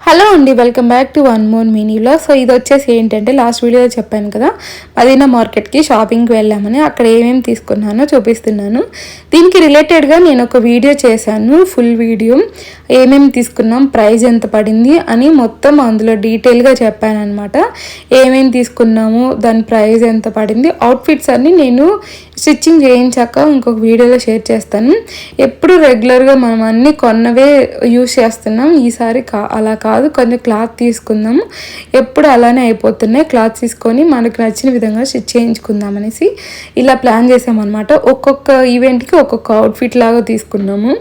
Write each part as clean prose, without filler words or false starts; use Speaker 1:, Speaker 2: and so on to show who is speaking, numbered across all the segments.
Speaker 1: Hello అండి, welcome back to one more mini vlog. So ఇది వచ్చేసి ఏంటంటే లాస్ట్ వీడియోలో చెప్పాను కదా, మదీనా మార్కెట్కి షాపింగ్కి వెళ్ళామని. అక్కడ ఏమేమి తీసుకున్నానో చూపిస్తున్నాను. దీనికి రిలేటెడ్గా నేను ఒక వీడియో చేశాను, ఫుల్ వీడియో. ఏమేమి తీసుకున్నాం, ప్రైస్ ఎంత పడింది అని మొత్తం అందులో డీటెయిల్గా చెప్పాను అనమాట. ఏమేమి తీసుకున్నాము, దాని ప్రైస్ ఎంత పడింది, అవుట్ఫిట్స్ అన్నీ నేను స్టిచ్చింగ్ చేయించాక ఇంకొక వీడియోలో షేర్ చేస్తాను. ఎప్పుడు రెగ్యులర్గా మనం అన్నీ కొన్నవే యూజ్ చేస్తున్నాం. ఈసారి అలా కాదు, కొంచెం క్లాత్ తీసుకుందాము. ఎప్పుడు అలానే అయిపోతున్నాయి. క్లాత్ తీసుకొని మనకు నచ్చిన విధంగా స్టిచ్ చేయించుకుందాం అనేసి ఇలా ప్లాన్ చేసామన్నమాట. ఒక్కొక్క ఈవెంట్కి ఒక్కొక్క అవుట్ఫిట్ లాగా తీసుకున్నాము.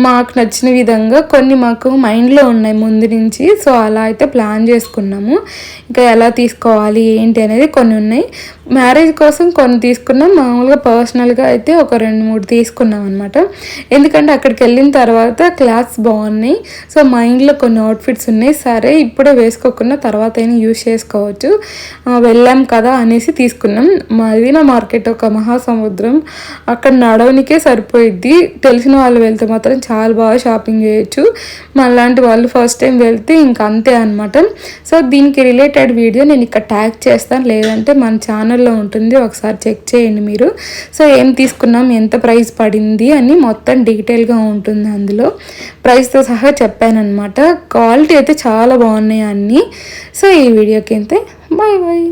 Speaker 1: మాకు నచ్చిన విధంగా కొన్ని మాకు మైండ్లో ఉన్నాయి ముందు నుంచి. సో అలా అయితే ప్లాన్ చేసుకున్నాము. ఇంకా ఎలా తీసుకోవాలి ఏంటి అనేది కొన్ని ఉన్నాయి. మ్యారేజ్ కోసం కొన్ని తీసుకున్నాం. మామూలుగా పర్సనల్గా అయితే ఒక 2-3 తీసుకున్నాం అనమాట. ఎందుకంటే అక్కడికి వెళ్ళిన తర్వాత క్లాత్స్ బాగున్నాయి. సో మైండ్లో కొన్ని అవుట్ఫిట్స్ ఉన్నాయి. సరే ఇప్పుడే వేసుకోకుండా తర్వాత అయినా యూజ్ చేసుకోవచ్చు, వెళ్ళాం కదా అనేసి తీసుకున్నాం. మదీనా మార్కెట్ ఒక మహాసముద్రం, అక్కడ నడవనికే సరిపోయిద్ది. తెలిసిన వాళ్ళు వెళ్తే మాత్రం చాలా బాగా షాపింగ్ చేయొచ్చు. మనలాంటి వాళ్ళు ఫస్ట్ టైం వెళ్తే ఇంకా అంతే అనమాట. సో దీనికి రిలేటెడ్ వీడియో నేను ఇక్కడ ట్యాగ్ చేస్తాను, లేదంటే మన ఛానల్లో ఉంటుంది, ఒకసారి చెక్ చేయండి మీరు. సో ఏం తీసుకున్నాం, ఎంత ప్రైస్ పడింది అని మొత్తం డీటెయిల్గా ఉంటుంది అందులో. ప్రైస్తో సహా చెప్పానమాట. క్వాలిటీ అయితే చాలా బాగున్నాయి అన్నీ. సో ఈ వీడియోకి అయితే బాయ్ బాయ్.